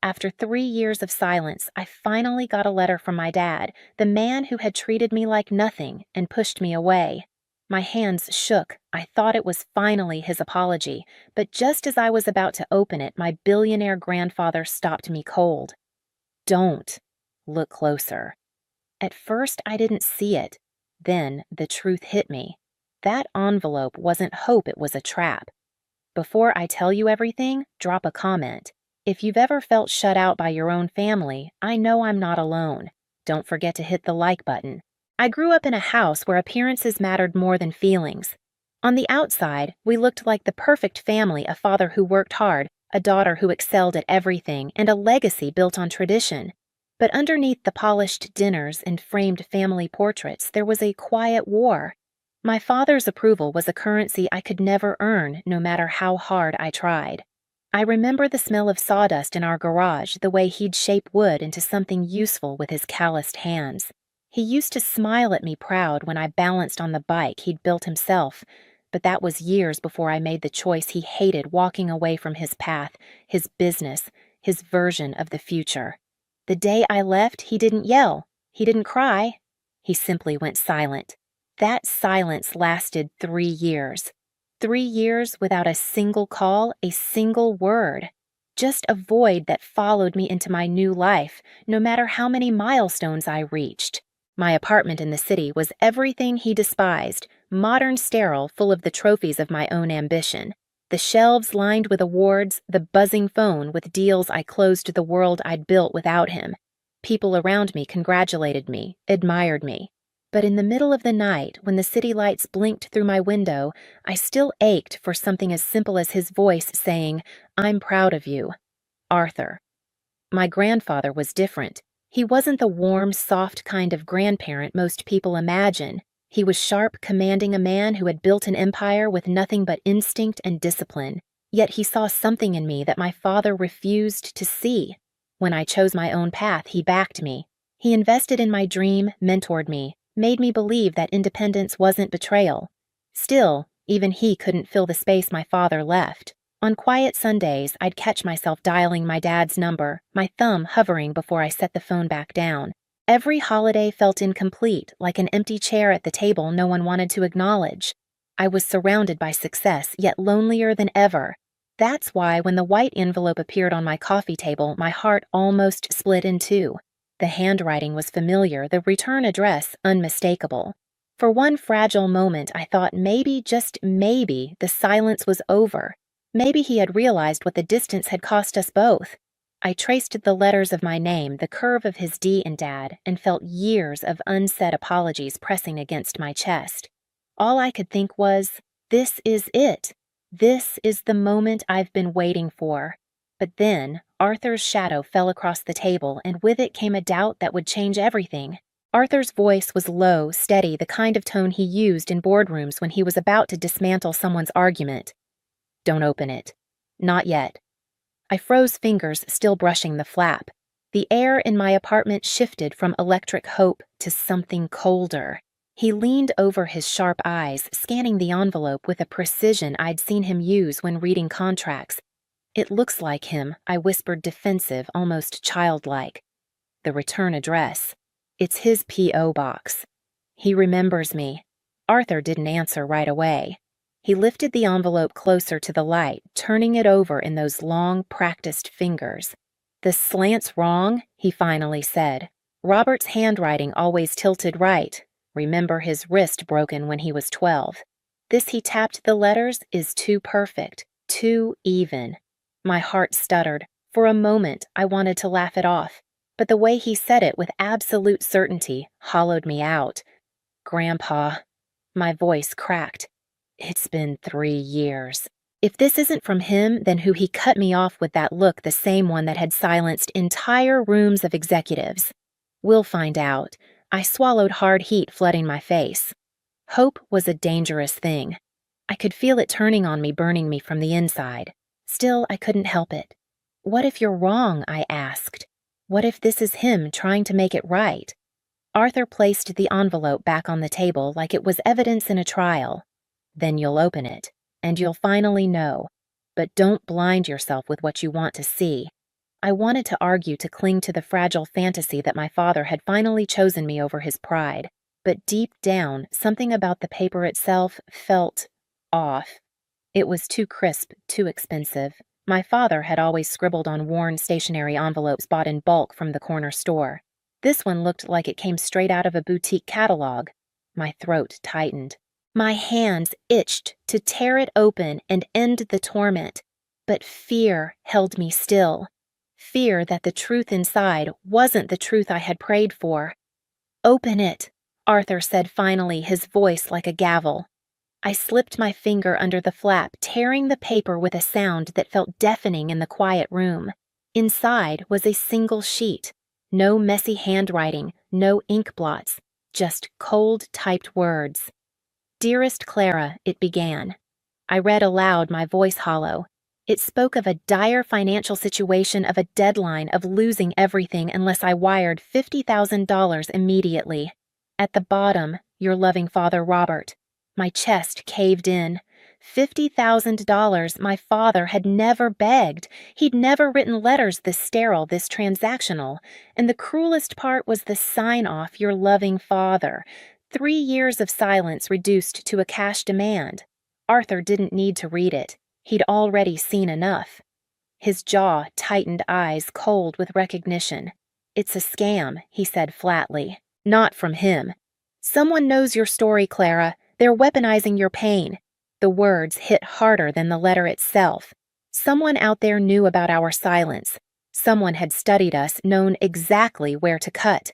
After 3 years of silence, I finally got a letter from my dad, the man who had treated me like nothing and pushed me away. My hands shook. I thought it was finally his apology, but just as I was about to open it, my billionaire grandfather stopped me cold. Don't. Look closer. At first, I didn't see it. Then, the truth hit me. That envelope wasn't hope, it was a trap. Before I tell you everything, drop a comment. If you've ever felt shut out by your own family, I know I'm not alone. Don't forget to hit the like button. I grew up in a house where appearances mattered more than feelings. On the outside, we looked like the perfect family, a father who worked hard, a daughter who excelled at everything, and a legacy built on tradition. But underneath the polished dinners and framed family portraits, there was a quiet war. My father's approval was a currency I could never earn, no matter how hard I tried. I remember the smell of sawdust in our garage, the way he'd shape wood into something useful with his calloused hands. He used to smile at me proud when I balanced on the bike he'd built himself, but that was years before I made the choice he hated, walking away from his path, his business, his version of the future. The day I left, he didn't yell. He didn't cry. He simply went silent. That silence lasted 3 years. 3 years without a single call, a single word. Just a void that followed me into my new life, no matter how many milestones I reached. My apartment in the city was everything he despised, modern, sterile, full of the trophies of my own ambition. The shelves lined with awards, the buzzing phone with deals I closed to the world I'd built without him. People around me congratulated me, admired me. But in the middle of the night, when the city lights blinked through my window, I still ached for something as simple as his voice saying, "I'm proud of you, Arthur." My grandfather was different. He wasn't the warm, soft kind of grandparent most people imagine. He was sharp, commanding, a man who had built an empire with nothing but instinct and discipline. Yet he saw something in me that my father refused to see. When I chose my own path, he backed me. He invested in my dream, mentored me, made me believe that independence wasn't betrayal. Still, even he couldn't fill the space my father left. On quiet Sundays, I'd catch myself dialing my dad's number, my thumb hovering before I set the phone back down. Every holiday felt incomplete, like an empty chair at the table no one wanted to acknowledge. I was surrounded by success, yet lonelier than ever. That's why when the white envelope appeared on my coffee table, my heart almost split in two. The handwriting was familiar, the return address unmistakable. For one fragile moment, I thought maybe, just maybe, the silence was over. Maybe he had realized what the distance had cost us both. I traced the letters of my name, the curve of his D in Dad, and felt years of unsaid apologies pressing against my chest. All I could think was, this is it. This is the moment I've been waiting for. But then, Arthur's shadow fell across the table, and with it came a doubt that would change everything. Arthur's voice was low, steady, the kind of tone he used in boardrooms when he was about to dismantle someone's argument. "Don't open it. Not yet." I froze, fingers still brushing the flap. The air in my apartment shifted from electric hope to something colder. He leaned over his sharp eyes, scanning the envelope with a precision I'd seen him use when reading contracts. "It looks like him," I whispered, defensive, almost childlike. "The return address. It's his P.O. box. He remembers me." Arthur didn't answer right away. He lifted the envelope closer to the light, turning it over in those long, practiced fingers. "The slant's wrong," he finally said. "Robert's handwriting always tilted right. Remember his wrist broken when he was 12. This," he tapped the letters, "is too perfect, too even." My heart stuttered. For a moment, I wanted to laugh it off, but the way he said it with absolute certainty hollowed me out. "Grandpa." My voice cracked. "It's been 3 years. If this isn't from him, then who?" He cut me off with that look, the same one that had silenced entire rooms of executives. "We'll find out." I swallowed hard heat flooding my face. Hope was a dangerous thing. I could feel it turning on me, burning me from the inside. Still, I couldn't help it. "What if you're wrong?" I asked. "What if this is him trying to make it right?" Arthur placed the envelope back on the table like it was evidence in a trial. "Then you'll open it, and you'll finally know. But don't blind yourself with what you want to see." I wanted to argue to cling to the fragile fantasy that my father had finally chosen me over his pride, but deep down, something about the paper itself felt off. It was too crisp, too expensive. My father had always scribbled on worn stationery envelopes bought in bulk from the corner store. This one looked like it came straight out of a boutique catalog. My throat tightened. My hands itched to tear it open and end the torment, but fear held me still. Fear that the truth inside wasn't the truth I had prayed for. "Open it," Arthur said finally, his voice like a gavel. I slipped my finger under the flap, tearing the paper with a sound that felt deafening in the quiet room. Inside was a single sheet. No messy handwriting, no ink blots, just cold typed words. "Dearest Clara," it began. I read aloud, my voice hollow. It spoke of a dire financial situation, of a deadline, of losing everything unless I wired $50,000 immediately. At the bottom, "Your loving father, Robert." My chest caved in. $50,000 my father had never begged. He'd never written letters this sterile, this transactional. And the cruelest part was the sign-off, "Your loving father." 3 years of silence reduced to a cash demand. Arthur didn't need to read it. He'd already seen enough. His jaw tightened, eyes cold with recognition. "It's a scam," he said flatly. "Not from him. Someone knows your story, Clara. They're weaponizing your pain." The words hit harder than the letter itself. Someone out there knew about our silence. Someone had studied us, known exactly where to cut.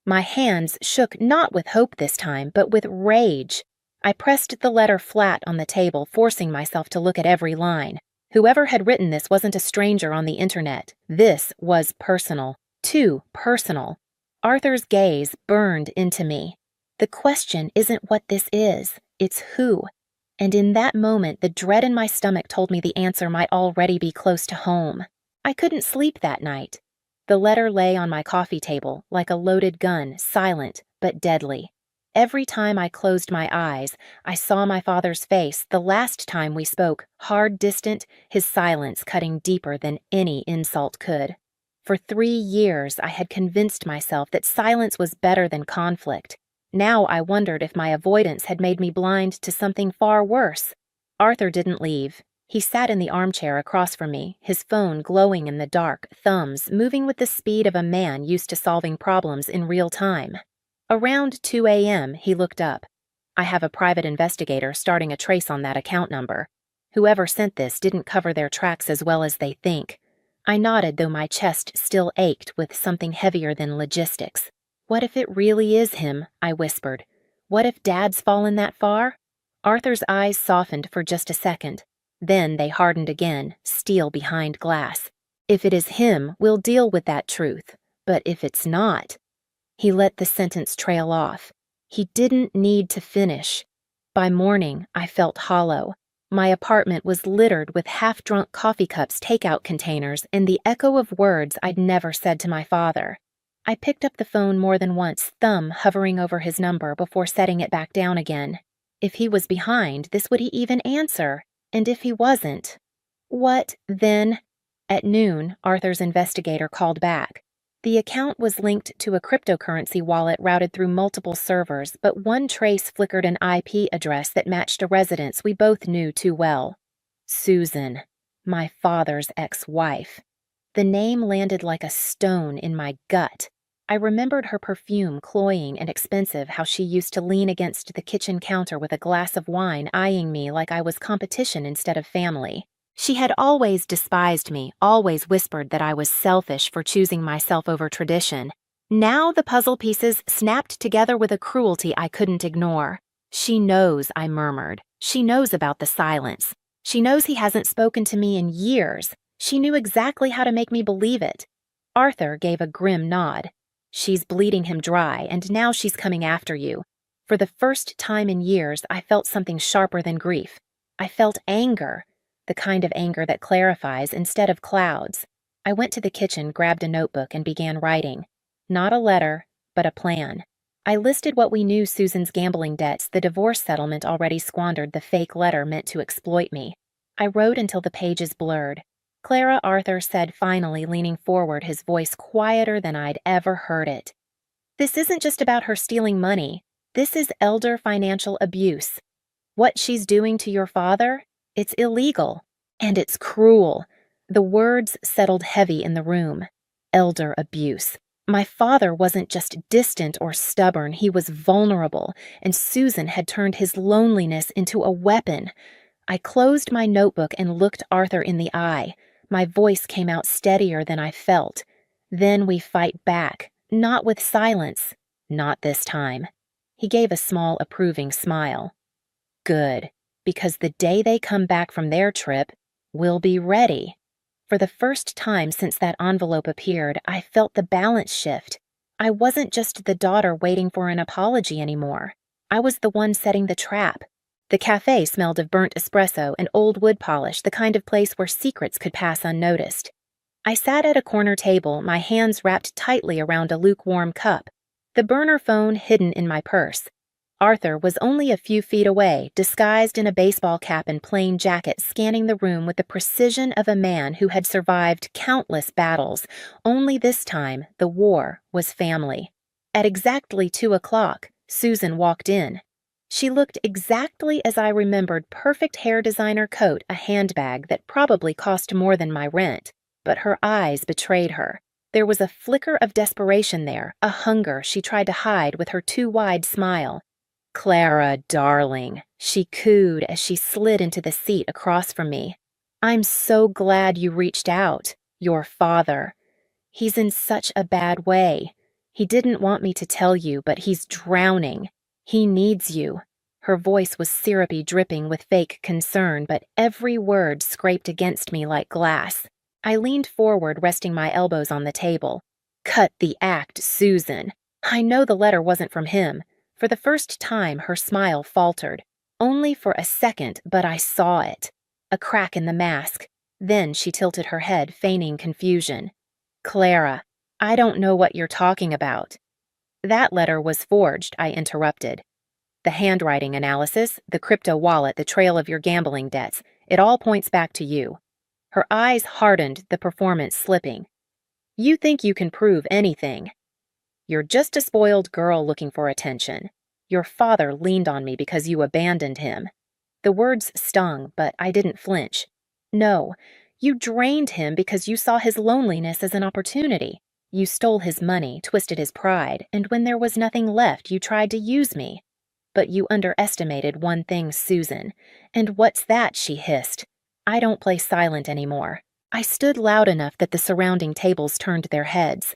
My hands shook not with hope this time, but with rage. I pressed the letter flat on the table, forcing myself to look at every line. Whoever had written this wasn't a stranger on the internet. This was personal. Too personal. Arthur's gaze burned into me. The question isn't what this is, it's who. And in that moment, the dread in my stomach told me the answer might already be close to home. I couldn't sleep that night. The letter lay on my coffee table, like a loaded gun, silent but deadly. Every time I closed my eyes, I saw my father's face, the last time we spoke, hard, distant, his silence cutting deeper than any insult could. For 3 years, I had convinced myself that silence was better than conflict. Now I wondered if my avoidance had made me blind to something far worse. Arthur didn't leave. He sat in the armchair across from me, his phone glowing in the dark, thumbs moving with the speed of a man used to solving problems in real time. Around 2 a.m., he looked up. "I have a private investigator starting a trace on that account number. Whoever sent this didn't cover their tracks as well as they think." I nodded, though my chest still ached with something heavier than logistics. "What if it really is him?" I whispered. "What if Dad's fallen that far?" Arthur's eyes softened for just a second. Then they hardened again, steel behind glass. "If it is him, we'll deal with that truth. But if it's not..." He let the sentence trail off. He didn't need to finish. By morning, I felt hollow. My apartment was littered with half-drunk coffee cups, takeout containers, and the echo of words I'd never said to my father. I picked up the phone more than once, thumb hovering over his number before setting it back down again. If he was behind, this would he even answer? And if he wasn't? What then? At noon, Arthur's investigator called back. The account was linked to a cryptocurrency wallet routed through multiple servers, but one trace flickered an IP address that matched a residence we both knew too well. Susan, my father's ex-wife. The name landed like a stone in my gut. I remembered her perfume, cloying and expensive, how she used to lean against the kitchen counter with a glass of wine, eyeing me like I was competition instead of family. She had always despised me, always whispered that I was selfish for choosing myself over tradition. Now the puzzle pieces snapped together with a cruelty I couldn't ignore. "She knows," I murmured. "She knows about the silence. She knows he hasn't spoken to me in years. She knew exactly how to make me believe it." Arthur gave a grim nod. "She's bleeding him dry, and now she's coming after you." For the first time in years, I felt something sharper than grief. I felt anger. The kind of anger that clarifies instead of clouds. I went to the kitchen, grabbed a notebook, and began writing. Not a letter, but a plan. I listed what we knew: Susan's gambling debts, the divorce settlement already squandered, the fake letter meant to exploit me. I wrote until the pages blurred. Clara, Arthur said finally, leaning forward, his voice quieter than I'd ever heard it. This isn't just about her stealing money. This is elder financial abuse. What she's doing to your father, it's illegal. And it's cruel. The words settled heavy in the room. Elder abuse. My father wasn't just distant or stubborn, he was vulnerable, and Susan had turned his loneliness into a weapon. I closed my notebook and looked Arthur in the eye. My voice came out steadier than I felt. Then we fight back, not with silence. Not this time. He gave a small approving smile. Good, because the day they come back from their trip, we'll be ready. For the first time since that envelope appeared, I felt the balance shift. I wasn't just the daughter waiting for an apology anymore. I was the one setting the trap. The cafe smelled of burnt espresso and old wood polish, the kind of place where secrets could pass unnoticed. I sat at a corner table, my hands wrapped tightly around a lukewarm cup, the burner phone hidden in my purse. Arthur was only a few feet away, disguised in a baseball cap and plain jacket, scanning the room with the precision of a man who had survived countless battles, only this time the war was family. At exactly 2:00, Susan walked in. She looked exactly as I remembered, perfect hair designer coat, a handbag that probably cost more than my rent, but her eyes betrayed her. There was a flicker of desperation there, a hunger she tried to hide with her too wide smile. "Clara, darling," she cooed as she slid into the seat across from me. "I'm so glad you reached out. Your father. He's in such a bad way. He didn't want me to tell you, but he's drowning. He needs you." Her voice was syrupy, dripping with fake concern, but every word scraped against me like glass. I leaned forward, resting my elbows on the table. "Cut the act, Susan. I know the letter wasn't from him." For the first time, her smile faltered. Only for a second, but I saw it. A crack in the mask. Then she tilted her head, feigning confusion. "Clara, I don't know what you're talking about." "That letter was forged," I interrupted. "The handwriting analysis, the crypto wallet, the trail of your gambling debts, it all points back to you." Her eyes hardened, the performance slipping. "You think you can prove anything. You're just a spoiled girl looking for attention. Your father leaned on me because you abandoned him." The words stung, but I didn't flinch. "No, you drained him because you saw his loneliness as an opportunity. You stole his money, twisted his pride, and when there was nothing left, you tried to use me. But you underestimated one thing, Susan. And what's that?" she hissed. "I don't play silent anymore." I stood loud enough that the surrounding tables turned their heads.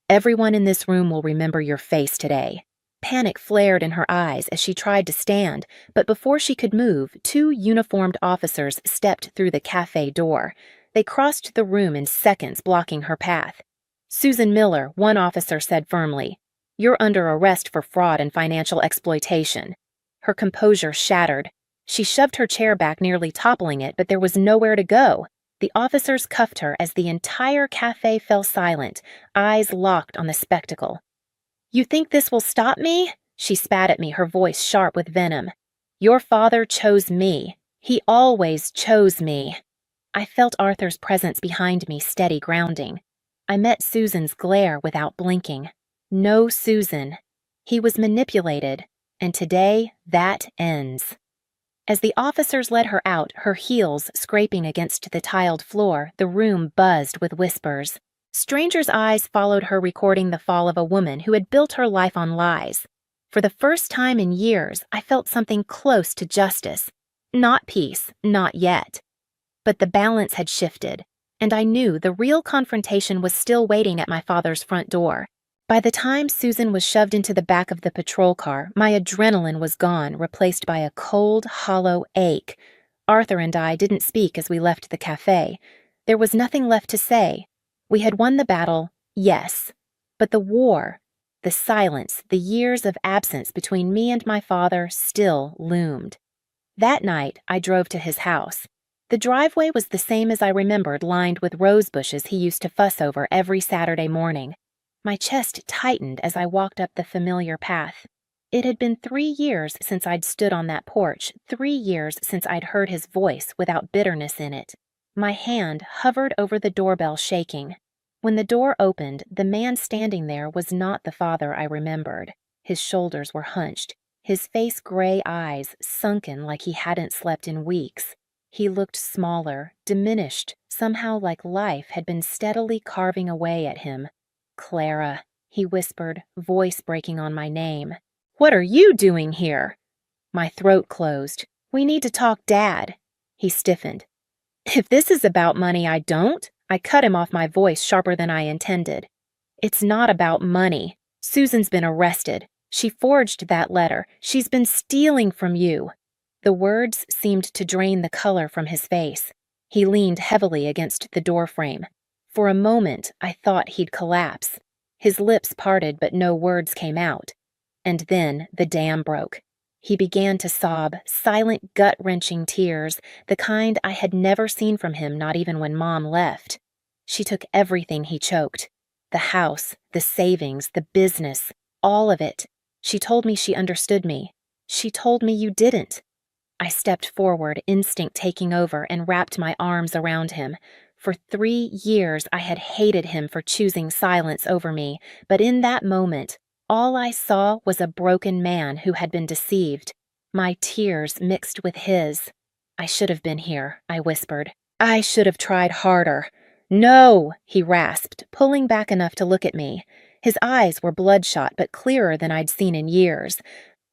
"Everyone in this room will remember your face today." Panic flared in her eyes as she tried to stand, but before she could move, 2 uniformed officers stepped through the cafe door. They crossed the room in seconds, blocking her path. "Susan Miller," one officer said firmly, "you're under arrest for fraud and financial exploitation." Her composure shattered. She shoved her chair back, nearly toppling it, but there was nowhere to go. The officers cuffed her as the entire cafe fell silent, eyes locked on the spectacle. "You think this will stop me?" She spat at me, her voice sharp with venom. "Your father chose me. He always chose me." I felt Arthur's presence behind me, steady, grounding. I met Susan's glare without blinking. No Susan. He was manipulated, and today that ends. As the officers led her out, her heels scraping against the tiled floor, the room buzzed with whispers. Strangers' eyes followed her, recording the fall of a woman who had built her life on lies. For the first time in years, I felt something close to justice. Not peace, not yet. But the balance had shifted, and I knew the real confrontation was still waiting at my father's front door. By the time Susan was shoved into the back of the patrol car, my adrenaline was gone, replaced by a cold, hollow ache. Arthur and I didn't speak as we left the cafe. There was nothing left to say. We had won the battle, yes. But the war, the silence, the years of absence between me and my father still loomed. That night, I drove to his house. The driveway was the same as I remembered, lined with rose bushes he used to fuss over every Saturday morning. My chest tightened as I walked up the familiar path. It had been 3 years since I'd stood on that porch, 3 years since I'd heard his voice without bitterness in it. My hand hovered over the doorbell, shaking. When the door opened, the man standing there was not the father I remembered. His shoulders were hunched, his face gray eyes sunken like he hadn't slept in weeks. He looked smaller, diminished, somehow like life had been steadily carving away at him. "Clara," he whispered, voice breaking on my name. "What are you doing here?" My throat closed. "We need to talk, Dad." He stiffened. "If this is about money, I don't." I cut him off, my voice sharper than I intended. "It's not about money. Susan's been arrested. She forged that letter. She's been stealing from you." The words seemed to drain the color from his face. He leaned heavily against the doorframe. For a moment, I thought he'd collapse. His lips parted, but no words came out. And then the dam broke. He began to sob, silent, gut-wrenching tears, the kind I had never seen from him, not even when Mom left. She took everything he choked. The house, the savings, the business, all of it. She told me she understood me. She told me you didn't. I stepped forward, instinct taking over, and wrapped my arms around him. For 3 years I had hated him for choosing silence over me, but in that moment, all I saw was a broken man who had been deceived. My tears mixed with his. "I should have been here," I whispered. "I should have tried harder." "No," he rasped, pulling back enough to look at me. His eyes were bloodshot, but clearer than I'd seen in years.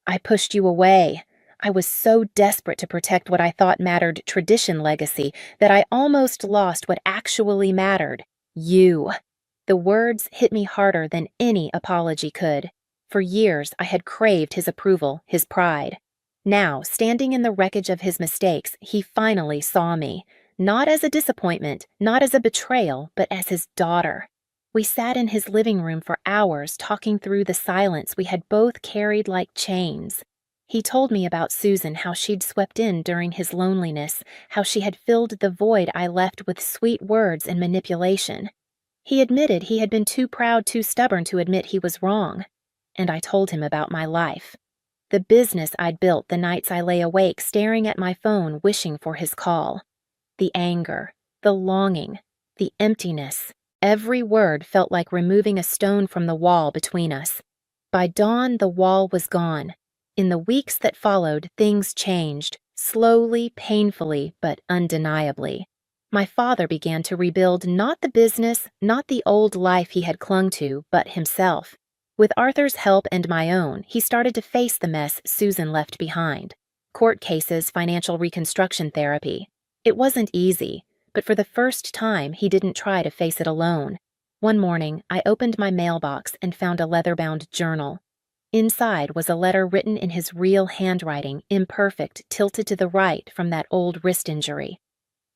"I pushed you away. I was so desperate to protect what I thought mattered, tradition legacy, that I almost lost what actually mattered. You." The words hit me harder than any apology could. For years, I had craved his approval, his pride. Now, standing in the wreckage of his mistakes, he finally saw me. Not as a disappointment, not as a betrayal, but as his daughter. We sat in his living room for hours, talking through the silence we had both carried like chains. He told me about Susan, how she'd swept in during his loneliness, how she had filled the void I left with sweet words and manipulation. He admitted he had been too proud, too stubborn to admit he was wrong. And I told him about my life. The business I'd built the nights I lay awake staring at my phone wishing for his call. The anger, the longing, the emptiness. Every word felt like removing a stone from the wall between us. By dawn, the wall was gone. In the weeks that followed, things changed, slowly, painfully, but undeniably. My father began to rebuild not the business, not the old life he had clung to, but himself. With Arthur's help and my own, he started to face the mess Susan left behind. Court cases, financial reconstruction therapy. It wasn't easy, but for the first time, he didn't try to face it alone. One morning, I opened my mailbox and found a leather-bound journal. Inside was a letter written in his real handwriting, imperfect, tilted to the right from that old wrist injury.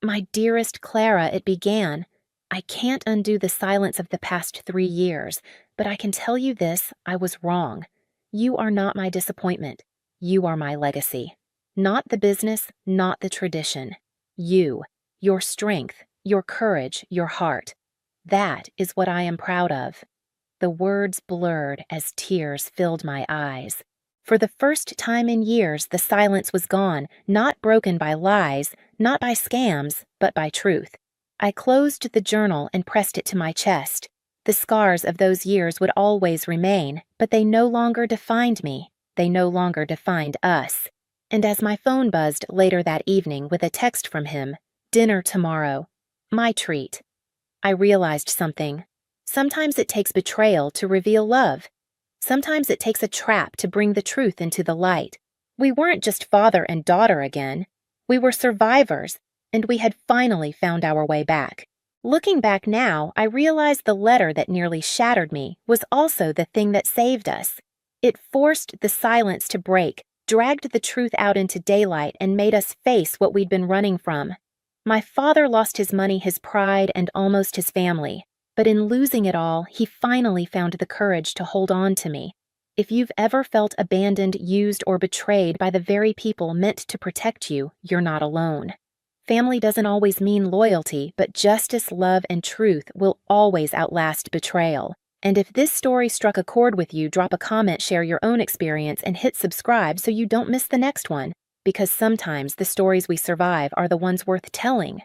"My dearest Clara," it began. "I can't undo the silence of the past 3 years, but I can tell you this, I was wrong. You are not my disappointment. You are my legacy. Not the business, not the tradition. You, your strength, your courage, your heart. That is what I am proud of." The words blurred as tears filled my eyes. For the first time in years, the silence was gone, not broken by lies, not by scams, but by truth. I closed the journal and pressed it to my chest. The scars of those years would always remain, but they no longer defined me. They no longer defined us. And as my phone buzzed later that evening with a text from him, "Dinner tomorrow. My treat," I realized something. Sometimes it takes betrayal to reveal love. Sometimes it takes a trap to bring the truth into the light. We weren't just father and daughter again. We were survivors, and we had finally found our way back. Looking back now, I realized the letter that nearly shattered me was also the thing that saved us. It forced the silence to break, dragged the truth out into daylight, and made us face what we'd been running from. My father lost his money, his pride, and almost his family. But in losing it all, he finally found the courage to hold on to me. If you've ever felt abandoned, used, or betrayed by the very people meant to protect you, you're not alone. Family doesn't always mean loyalty, but justice, love, and truth will always outlast betrayal. And if this story struck a chord with you, drop a comment, share your own experience, and hit subscribe so you don't miss the next one. Because sometimes the stories we survive are the ones worth telling.